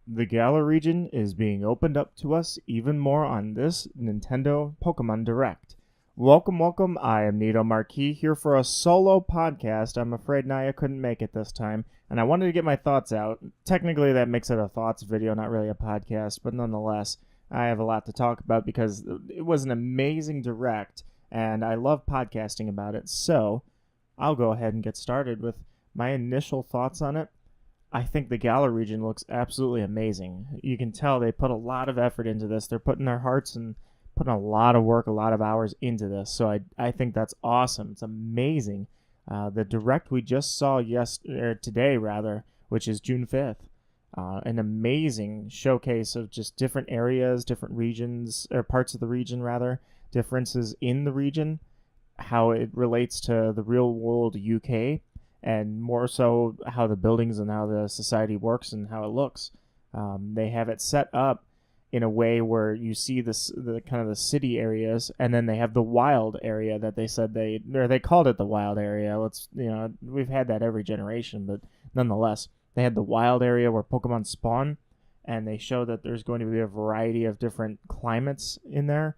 The Galar region is being opened up to us even more on this Nintendo Pokemon Direct. Welcome, welcome. I am Nito Marquis here for a solo podcast. I'm afraid Naya couldn't make it this time, and I wanted to get my thoughts out. Technically, that makes it a thoughts video, not really a podcast, but nonetheless, I have a lot to talk about because it was an amazing Direct, and I love podcasting about it. So, I'll go ahead and get started with my initial thoughts on it. I think the Galar region looks absolutely amazing. You can tell they put a lot of effort into this. They're putting their hearts and putting a lot of work, a lot of hours into this. So I think that's awesome. It's amazing. The Direct we just saw today, which is June 5th, an amazing showcase of just different areas, different regions, or parts of the region, differences in the region, how it relates to the real world UK, and more so how the buildings and how the society works and how it looks. They have it set up in a way where you see the kind of the city areas, and then they have the wild area that they called it the wild area. We've had that every generation, but nonetheless, they had the wild area where Pokemon spawn, and they show that there's going to be a variety of different climates in there.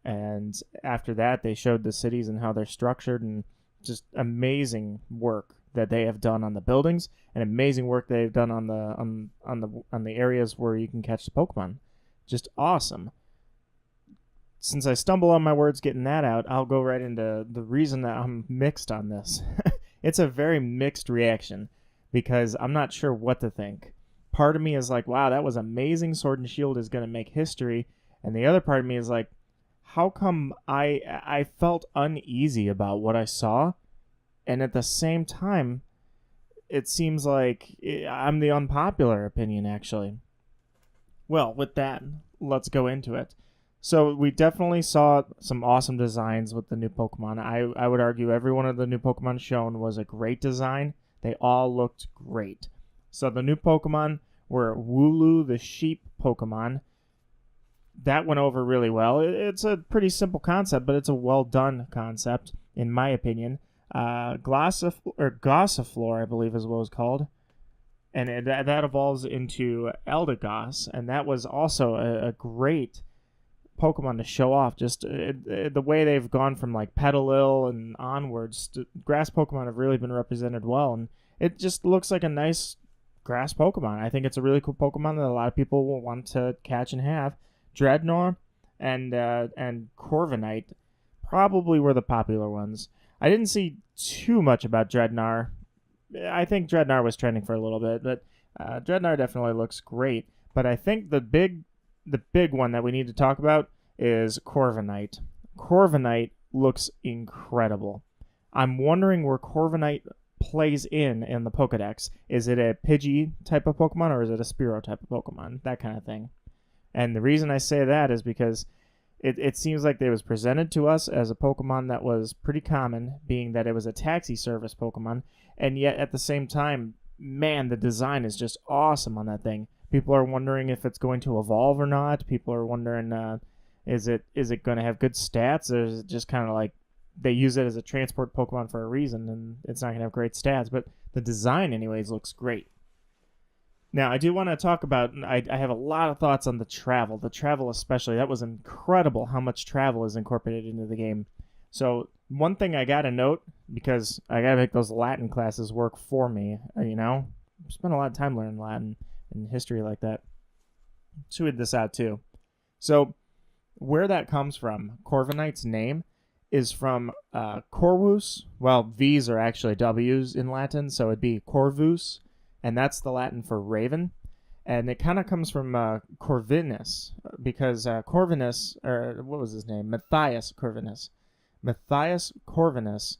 And after that, they showed the cities and how they're structured, and just amazing work that they have done on the buildings, and amazing work they've done on the areas where you can catch the Pokemon. Just awesome. Since I stumble on my words getting that out, I'll go right into the reason that I'm mixed on this. It's a very mixed reaction because I'm not sure what to think. Part of me is like, wow, that was amazing. Sword and Shield is going to make history. And the other part of me is like, how come I felt uneasy about what I saw, and at the same time, it seems like I'm the unpopular opinion, actually. Well, with that, let's go into it. So we definitely saw some awesome designs with the new Pokemon. I would argue every one of the new Pokemon shown was a great design. They all looked great. So the new Pokemon were Wooloo, the sheep Pokemon. That went over really well. It's a pretty simple concept, but it's a well-done concept, in my opinion. Gossifleur, I believe is what it was called. And that evolves into Eldegoss, and that was also a great Pokemon to show off. Just the way they've gone from like Petalil and onwards, grass Pokemon have really been represented well, and it just looks like a nice grass Pokemon. I think it's a really cool Pokemon that a lot of people will want to catch and have. Dreadnought and Corviknight probably were the popular ones. I didn't see too much about Dreadnought. I think Dreadnought was trending for a little bit, but Dreadnought definitely looks great. But I think the big one that we need to talk about is Corviknight. Corviknight looks incredible. I'm wondering where Corviknight plays in the Pokedex. Is it a Pidgey type of Pokemon, or is it a Spearow type of Pokemon? That kind of thing. And the reason I say that is because it seems like it was presented to us as a Pokemon that was pretty common, being that it was a taxi service Pokemon, and yet at the same time, man, the design is just awesome on that thing. People are wondering if it's going to evolve or not. People are wondering, is it going to have good stats, or is it just kind of like they use it as a transport Pokemon for a reason, and it's not going to have great stats? But the design, anyways, looks great. Now, I do want to talk about, I have a lot of thoughts on the travel especially. That was incredible how much travel is incorporated into the game. So one thing I got to note, because I got to make those Latin classes work for me, I spent a lot of time learning Latin and history like that. Tweeted this out too. So where that comes from, Corviknight's name is from Corvus. Well, V's are actually W's in Latin, so it'd be Corvus. And that's the Latin for raven. And it kind of comes from Corvinus, because Corvinus, or what was his name? Matthias Corvinus. Matthias Corvinus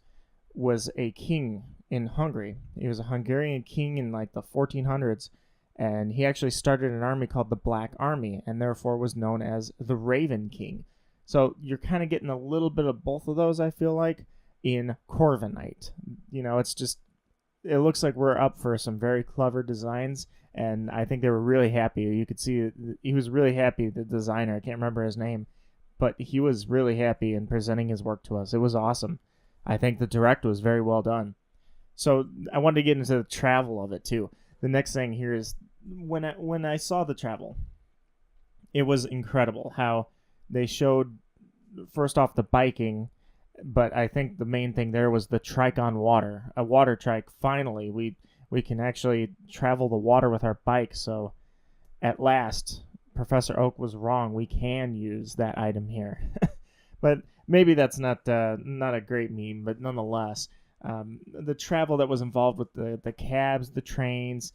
was a king in Hungary. He was a Hungarian king in like the 1400s, and he actually started an army called the Black Army, and therefore was known as the Raven King. So you're kind of getting a little bit of both of those, I feel like, in Corviknight. It's just, it looks like we're up for some very clever designs, and I think they were really happy. You could see he was really happy, the designer. I can't remember his name, but he was really happy in presenting his work to us. It was awesome. I think the Direct was very well done. So I wanted to get into the travel of it too. The next thing here is when I saw the travel, it was incredible how they showed first off the biking, but I think the main thing there was the trike on water, a water trike. Finally, we can actually travel the water with our bike. So at last, Professor Oak was wrong. We can use that item here. But maybe that's not a great meme, but nonetheless, the travel that was involved with the cabs, the trains,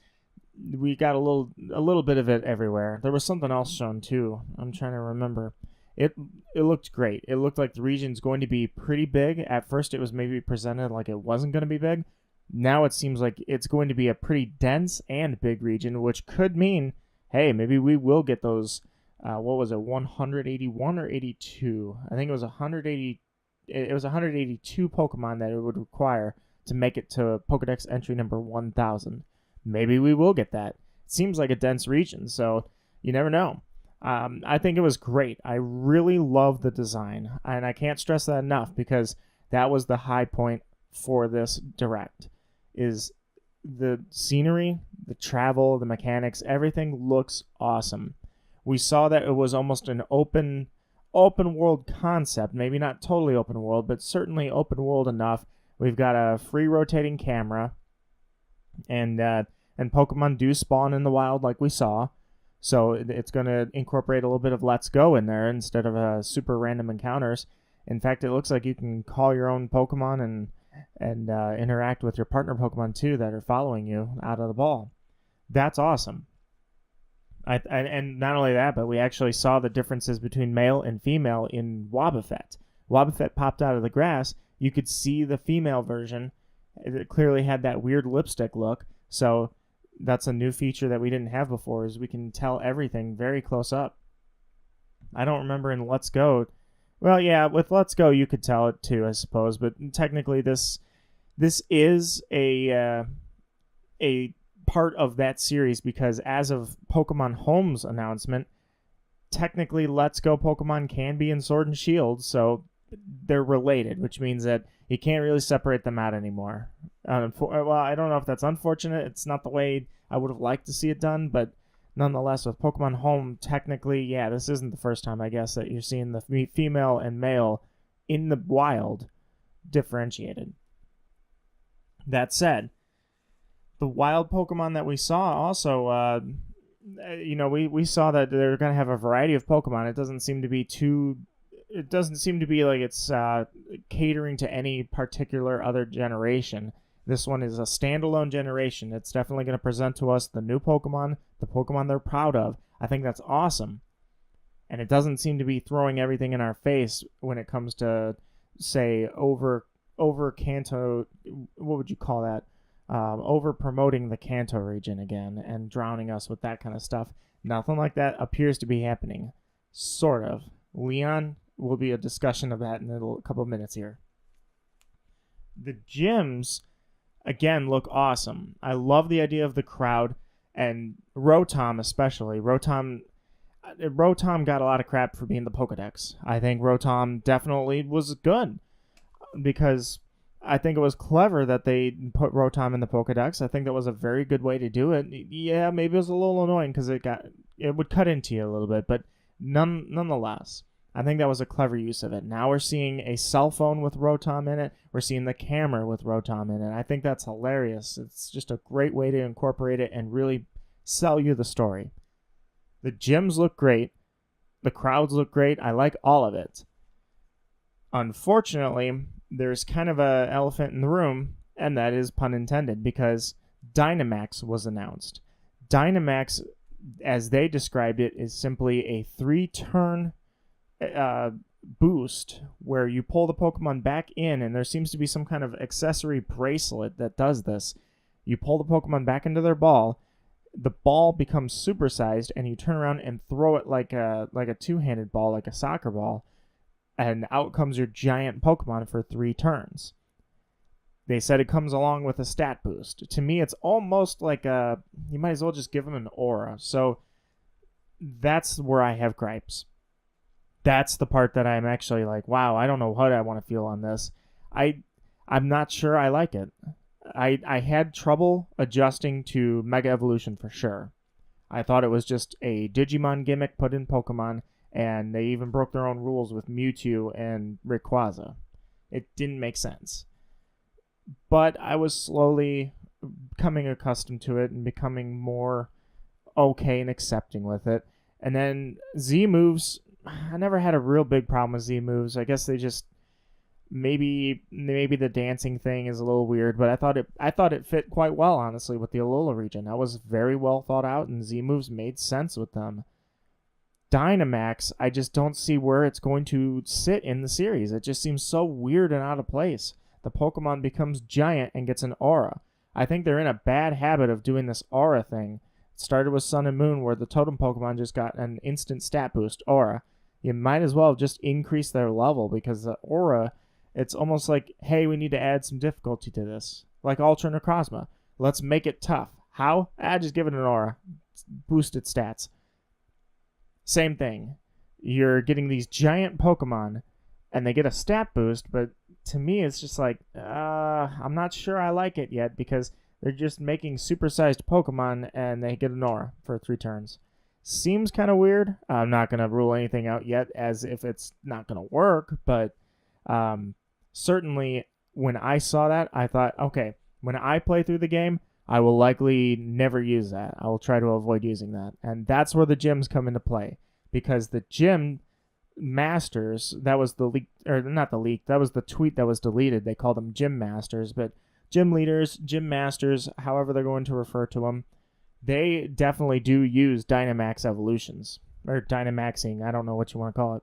we got a little bit of it everywhere. There was something else shown too. I'm trying to remember. It it looked great. It looked like the region's going to be pretty big. At first, it was maybe presented like it wasn't going to be big. Now it seems like it's going to be a pretty dense and big region, which could mean, hey, maybe we will get those. What was it, 181 or 82? I think it was 180. It was 182 Pokemon that it would require to make it to Pokedex entry number 1000. Maybe we will get that. It seems like a dense region, so you never know. I think it was great. I really love the design, and I can't stress that enough because that was the high point for this direct. Is the scenery, the travel, the mechanics, everything looks awesome. We saw that it was almost an open world concept, maybe not totally open world, but certainly open world enough. We've got a free rotating camera, and Pokemon do spawn in the wild like we saw. So it's going to incorporate a little bit of Let's Go in there instead of super random encounters. In fact, it looks like you can call your own Pokemon and interact with your partner Pokemon too that are following you out of the ball. That's awesome. And not only that, but we actually saw the differences between male and female in Wobbuffet. Wobbuffet popped out of the grass. You could see the female version. It clearly had that weird lipstick look. So that's a new feature that we didn't have before, is we can tell everything very close up. I don't remember in Let's Go. Well, yeah, with Let's Go you could tell it too, I suppose. But technically, this is a part of that series because as of Pokemon Home's announcement, technically Let's Go Pokemon can be in Sword and Shield, so they're related, which means that you can't really separate them out anymore. Well, I don't know if that's unfortunate. It's not the way I would have liked to see it done, but nonetheless, with Pokemon Home, technically, yeah, this isn't the first time, I guess, that you're seeing the female and male in the wild differentiated. That said, the wild Pokemon that we saw also, we saw that they're going to have a variety of Pokemon. It doesn't seem to be like it's catering to any particular other generation. This one is a standalone generation. It's definitely going to present to us the new Pokemon, the Pokemon they're proud of. I think that's awesome. And it doesn't seem to be throwing everything in our face when it comes to, say, over Kanto, what would you call that? Over promoting the Kanto region again and drowning us with that kind of stuff. Nothing like that appears to be happening. Sort of. Leon will be a discussion of that in a couple of minutes here. The gyms, again, look awesome. I love the idea of the crowd, and Rotom especially. Rotom got a lot of crap for being the Pokedex. I think Rotom definitely was good because I think it was clever that they put Rotom in the Pokedex. I think that was a very good way to do it. Yeah, maybe it was a little annoying because it would cut into you a little bit, but nonetheless, I think that was a clever use of it. Now we're seeing a cell phone with Rotom in it. We're seeing the camera with Rotom in it. I think that's hilarious. It's just a great way to incorporate it and really sell you the story. The gyms look great. The crowds look great. I like all of it. Unfortunately, there's kind of an elephant in the room, and that is pun intended, because Dynamax was announced. Dynamax, as they described it, is simply a 3-turn boost where you pull the Pokemon back in, and there seems to be some kind of accessory bracelet that does this. You pull the Pokemon back into their ball, the ball becomes supersized, and you turn around and throw it like a two-handed ball, like a soccer ball, and out comes your giant Pokemon for 3 turns. They said it comes along with a stat boost. To me, it's almost like you might as well just give them an aura. So that's where I have gripes. That's the part that I'm actually like, wow, I don't know what I want to feel on this. I'm not sure I like it. I had trouble adjusting to Mega Evolution for sure. I thought it was just a Digimon gimmick put in Pokemon, and they even broke their own rules with Mewtwo and Rayquaza. It didn't make sense. But I was slowly becoming accustomed to it and becoming more okay and accepting with it. And then Z moves, I never had a real big problem with Z moves. I guess they just maybe the dancing thing is a little weird, but I thought it fit quite well, honestly, with the Alola region. That was very well thought out, and Z moves made sense with them. Dynamax, I just don't see where it's going to sit in the series. It just seems so weird and out of place. The Pokemon becomes giant and gets an aura. I think they're in a bad habit of doing this aura thing. It started with Sun and Moon, where the totem Pokemon just got an instant stat boost, aura. You might as well just increase their level, because the aura, it's almost like, hey, we need to add some difficulty to this. Like Ultra Necrozma. Let's make it tough. How? Just give it an aura. Boost its stats. Same thing. You're getting these giant Pokemon, and they get a stat boost, but to me, it's just like, I'm not sure I like it yet, because they're just making supersized Pokemon, and they get an aura for 3 turns. Seems kind of weird. I'm not going to rule anything out yet as if it's not going to work, but certainly when I saw that, I thought, okay, when I play through the game, I will likely never use that. I will try to avoid using that. And that's where the gyms come into play, because the gym masters, that was the leak, or not the leak, that was the tweet that was deleted. They called them gym masters, but gym leaders, gym masters, however they're going to refer to them, they definitely do use Dynamax evolutions, or Dynamaxing, I don't know what you want to call it.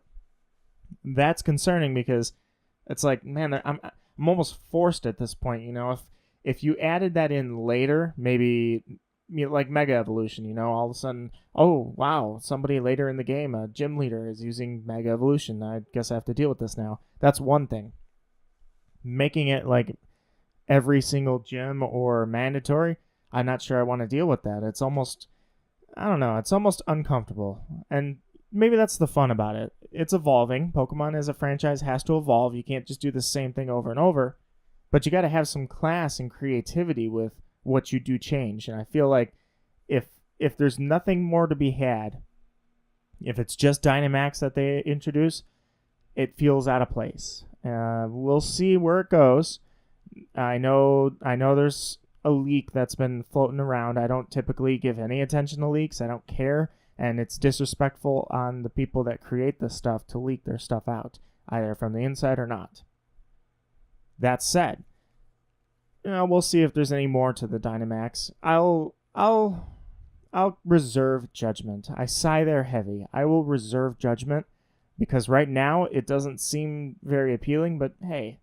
That's concerning, because it's like, man, I'm almost forced at this point, if you added that in later, maybe like Mega Evolution, all of a sudden, oh, wow, somebody later in the game, a gym leader, is using Mega Evolution. I guess I have to deal with this now. That's one thing. Making it like every single gym or mandatory, I'm not sure I want to deal with that. It's almost, I don't know, it's almost uncomfortable. And maybe that's the fun about it. It's evolving. Pokemon as a franchise has to evolve. You can't just do the same thing over and over. But you got to have some class and creativity with what you do change. And I feel like if there's nothing more to be had, if it's just Dynamax that they introduce, it feels out of place. We'll see where it goes. I know there's a leak that's been floating around. I don't typically give any attention to leaks. I don't care. And it's disrespectful on the people that create this stuff to leak their stuff out, either from the inside or not. That said, we'll see if there's any more to the Dynamax. I'll reserve judgment. I sigh there heavy. I will reserve judgment, because right now it doesn't seem very appealing, but hey,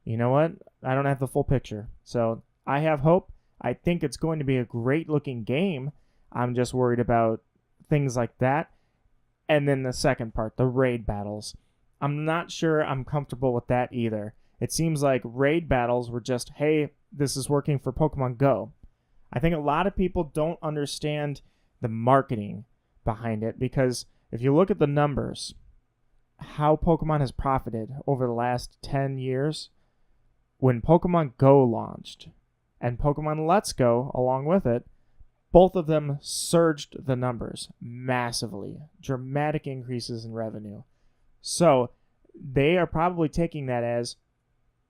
you know what? I don't have the full picture. So I have hope. I think it's going to be a great looking game. I'm just worried about things like that. And then the second part, the raid battles. I'm not sure I'm comfortable with that either. It seems like raid battles were just, hey, this is working for Pokemon Go. I think a lot of people don't understand the marketing behind it, because if you look at the numbers, how Pokemon has profited over the last 10 years, when Pokemon Go launched and Pokemon Let's Go along with it, both of them surged the numbers massively, dramatic increases in revenue. So they are probably taking that as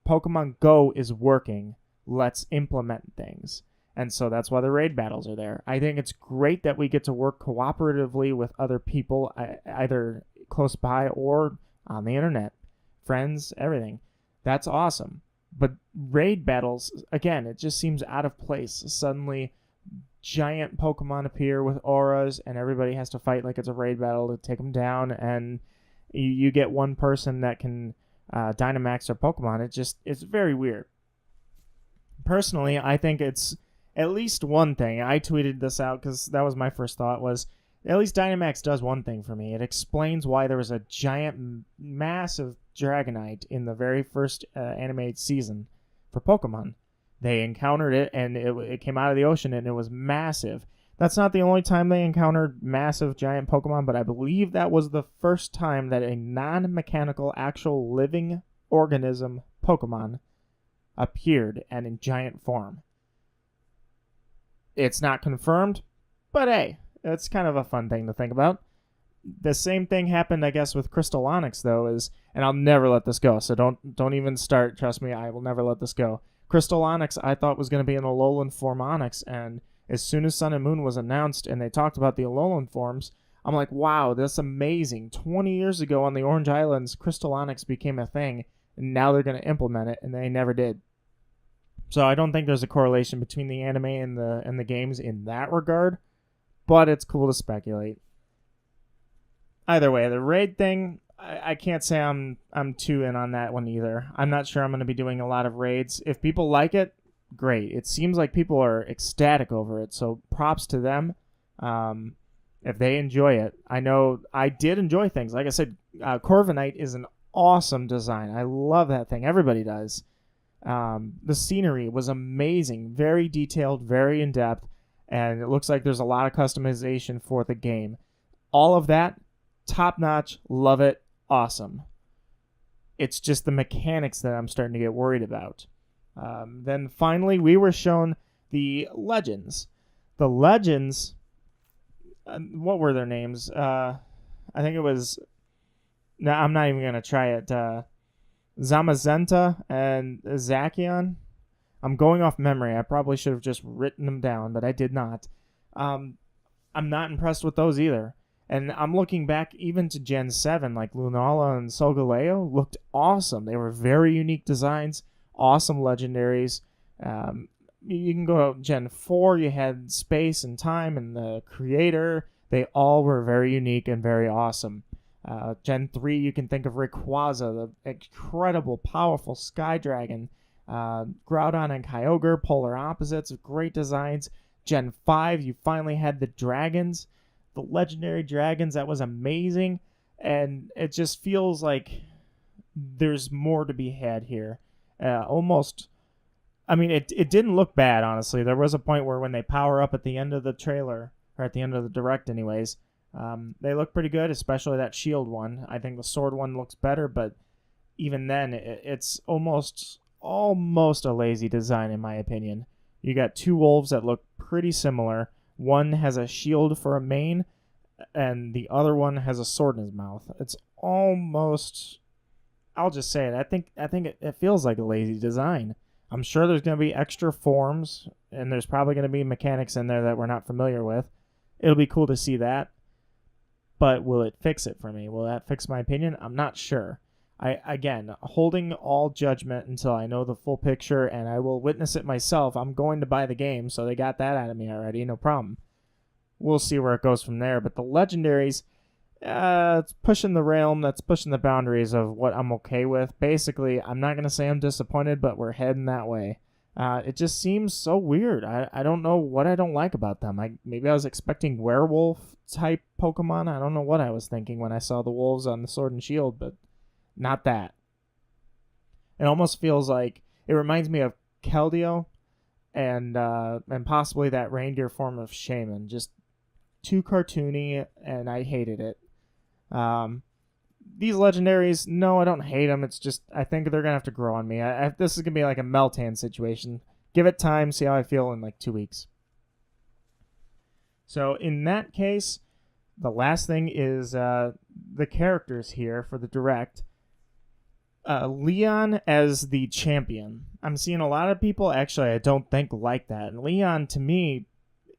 Pokemon Go is working, let's implement things. And so that's why the raid battles are there. I think it's great that we get to work cooperatively with other people, either close by or on the internet, friends, everything. That's awesome. But raid battles, again, it just seems out of place. Suddenly, giant Pokemon appear with auras, and everybody has to fight like it's a raid battle to take them down, and you get one person that can Dynamax their Pokemon. It's very weird. Personally, I think it's at least one thing. I tweeted this out because that was my first thought, was at least Dynamax does one thing for me. It explains why there was a giant, massive Dragonite in the very first animated season for Pokemon. They encountered it, and it came out of the ocean, and it was massive. That's not the only time they encountered massive giant Pokemon, but I believe that was the first time that a non-mechanical, actual living organism Pokemon appeared and in giant form. It's not confirmed, but hey, It's kind of a fun thing to think about. The same thing happened, I guess, with Crystal Onyx, though, and I'll never let this go, so don't even start. Trust me, I will never let this go. Crystal Onyx, I thought was going to be an Alolan form Onyx, and as soon as Sun and Moon was announced and they talked about the Alolan forms, I'm like, wow, that's amazing. 20 years ago on the Orange Islands, Crystal Onyx became a thing, and now they're going to implement it, and they never did. So I don't think there's a correlation between the anime and the games in that regard, but it's cool to speculate. Either way, the raid thing, I can't say I'm too in on that one either. I'm not sure I'm going to be doing a lot of raids. If people like it, great. It seems like people are ecstatic over it, so props to them. If they enjoy it. I know I did enjoy things. Like I said, Corviknight is an awesome design. I love that thing. Everybody does. The scenery was amazing. Very detailed, very in-depth, and it looks like there's a lot of customization for the game. All of that, top-notch, love it, awesome. It's just the mechanics that I'm starting to get worried about. Then finally, we were shown the Legends. The Legends, what were their names? I think it was, no, I'm not even going to try it. Zamazenta and Zacian. I'm going off memory. I probably should have just written them down, but I did not. I'm not impressed with those either. And I'm looking back even to Gen 7, like Lunala and Solgaleo looked awesome. They were very unique designs, awesome legendaries. You can go to Gen 4, you had Space and Time and the Creator. They all were very unique and very awesome. Gen 3, you can think of Rayquaza, the incredible, powerful Sky Dragon. Groudon and Kyogre, polar opposites, great designs. Gen 5, you finally had the dragons. The legendary dragons, that was amazing. And it just feels like there's more to be had here. Almost, I mean, it didn't look bad, honestly. There was a point where when they power up at the end of the trailer, or at the end of the direct anyways, they look pretty good, especially that shield one. I think the sword one looks better, but even then, it's almost a lazy design in my opinion. You got two wolves that look pretty similar. One has a shield for a mane, and the other one has a sword in his mouth. It's almost, I'll just say it, I think it feels like a lazy design. I'm sure there's going to be extra forms, and there's probably going to be mechanics in there that we're not familiar with. It'll be cool to see that. But will it fix it for me? Will that fix my opinion? I'm not sure. Again, holding all judgment until I know the full picture, and I will witness it myself. I'm going to buy the game, so they got that out of me already, no problem. We'll see where it goes from there. But the legendaries, it's pushing the realm, that's pushing the boundaries of what I'm okay with. Basically, I'm not going to say I'm disappointed, but we're heading that way. It just seems so weird. I don't know what I don't like about them. Maybe I was expecting werewolf-type Pokemon. I don't know what I was thinking when I saw the wolves on the Sword and Shield, but not that. It almost feels like it reminds me of Keldeo and possibly that reindeer form of Shaman. Just too cartoony, and I hated it. These legendaries, no, I don't hate them. It's just I think they're gonna have to grow on me. This is gonna be like a Meltan situation. Give it time, see how I feel in like 2 weeks. So in that case, the last thing is the characters here for the direct. Leon as the champion. I'm seeing a lot of people, actually, I don't think like that. And Leon, to me,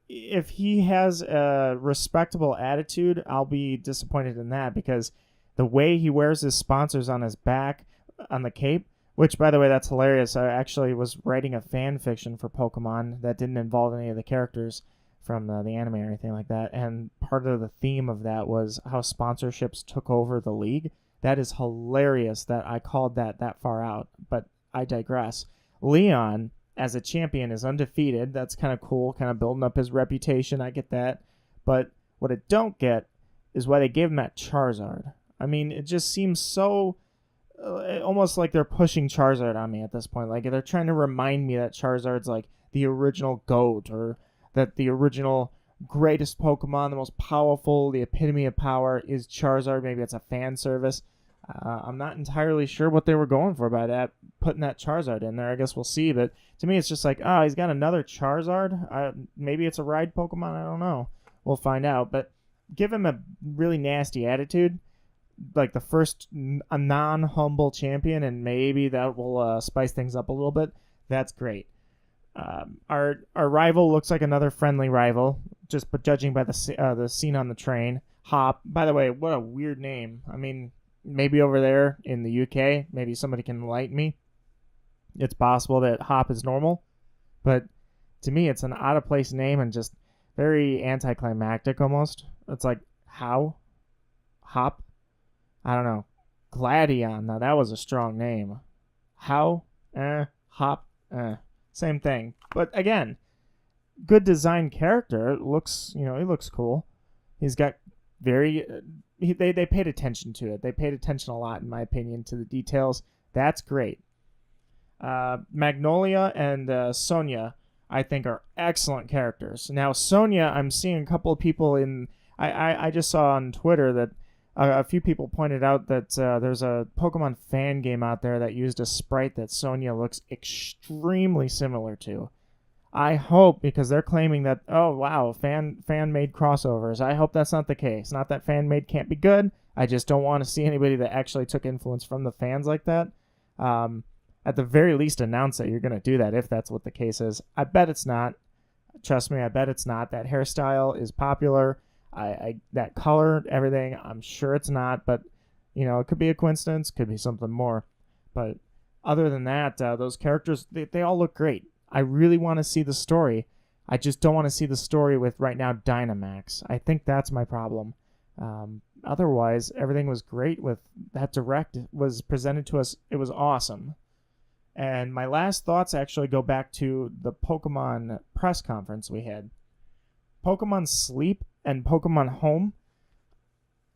if he has a respectable attitude, I'll be disappointed in that because the way he wears his sponsors on his back, on the cape, which, by the way, that's hilarious. I actually was writing a fan fiction for Pokemon that didn't involve any of the characters from the anime or anything like that. And part of the theme of that was how sponsorships took over the league. That is hilarious that I called that far out, but I digress. Leon, as a champion, is undefeated. That's kind of cool, kind of building up his reputation. I get that. But what I don't get is why they gave him that Charizard. I mean, it just seems so almost like they're pushing Charizard on me at this point. Like they're trying to remind me that Charizard's like the original GOAT, or that the original greatest Pokemon, the most powerful, the epitome of power is Charizard. Maybe it's a fan service. I'm not entirely sure what they were going for by that, putting that Charizard in there. I guess we'll see. But to me, it's just like, oh, he's got another Charizard. Maybe it's a ride Pokemon. I don't know. We'll find out. But give him a really nasty attitude, like the first a non-humble champion, and maybe that will spice things up a little bit. That's great. Our rival looks like another friendly rival, but judging by the scene on the train. Hop. By the way, what a weird name. I mean, maybe over there in the UK, maybe somebody can enlighten me. It's possible that Hop is normal, but to me, it's an out of place name and just very anticlimactic almost. It's like, how? Hop? I don't know. Gladion. Now that was a strong name. How? Hop? Same thing. But again, good design character. It looks, he looks cool. He's got very, they paid attention to it. They paid attention a lot, in my opinion, to the details. That's great. Magnolia and Sonia, I think, are excellent characters. Now, Sonia, I'm seeing a couple of people I just saw on Twitter that a few people pointed out that there's a Pokemon fan game out there that used a sprite that Sonia looks extremely similar to. I hope, because they're claiming that, oh wow, fan-made crossovers. I hope that's not the case. Not that fan-made can't be good. I just don't want to see anybody that actually took influence from the fans like that. At the very least, announce that you're going to do that if that's what the case is. I bet it's not. Trust me, I bet it's not. That hairstyle is popular. That color, everything, I'm sure it's not, but it could be a coincidence, could be something more. But other than that, those characters, they all look great. I really want to see the story. I just don't want to see the story with, right now, Dynamax. I think that's my problem. Otherwise, everything was great with that direct was presented to us. It was awesome. And my last thoughts actually go back to the Pokemon press conference we had. Pokemon Sleep and Pokemon Home,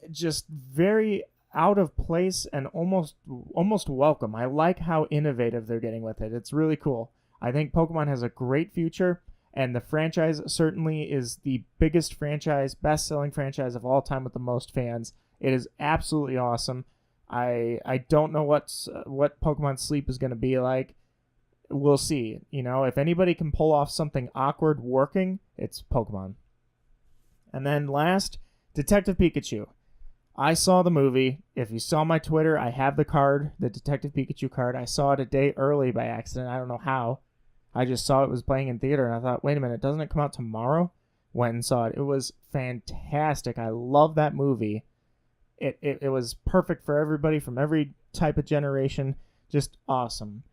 just very out of place and almost welcome. I like how innovative they're getting with it. It's really cool. I think Pokemon has a great future, and the franchise certainly is the biggest franchise, best-selling franchise of all time with the most fans. It is absolutely awesome. I don't know what Pokemon Sleep is going to be like. We'll see. If anybody can pull off something awkward working, it's Pokemon. And then last, Detective Pikachu. I saw the movie. If you saw my Twitter, I have the card, the Detective Pikachu card. I saw it a day early by accident. I don't know how. I just saw it was playing in theater, and I thought, wait a minute, doesn't it come out tomorrow? Went and saw it. It was fantastic. I love that movie. It was perfect for everybody from every type of generation. Just awesome.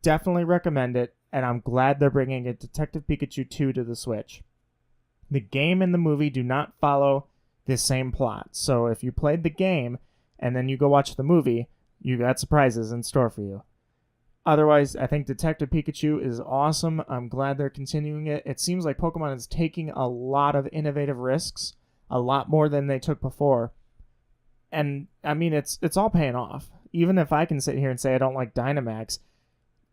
Definitely recommend it, and I'm glad they're bringing a Detective Pikachu 2 to the Switch. The game and the movie do not follow the same plot. So if you played the game and then you go watch the movie, you got surprises in store for you. Otherwise, I think Detective Pikachu is awesome. I'm glad they're continuing it. It seems like Pokemon is taking a lot of innovative risks, a lot more than they took before. And, I mean, it's all paying off. Even if I can sit here and say I don't like Dynamax,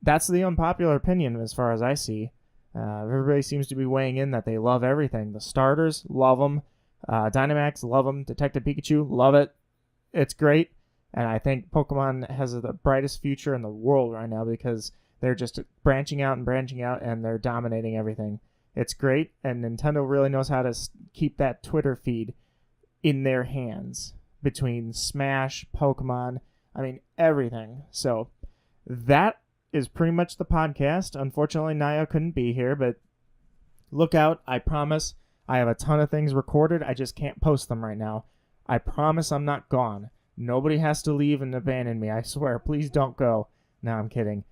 that's the unpopular opinion as far as I see. Everybody seems to be weighing in that they love everything. The starters, love them. Dynamax, love them. Detective Pikachu, love it. It's great. And I think Pokemon has the brightest future in the world right now because they're just branching out, and they're dominating everything. It's great, and Nintendo really knows how to keep that Twitter feed in their hands between Smash, Pokemon, I mean, everything. So that is pretty much the podcast. Unfortunately, Naya couldn't be here, but look out. I promise I have a ton of things recorded. I just can't post them right now. I promise I'm not gone. Nobody has to leave and abandon me. I swear. Please don't go. No, I'm kidding.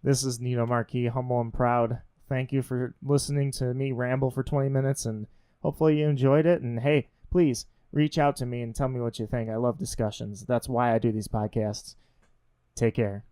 This is Nino Marquis, humble and proud. Thank you for listening to me ramble for 20 minutes, and hopefully you enjoyed it. And hey, please reach out to me and tell me what you think. I love discussions. That's why I do these podcasts. Take care.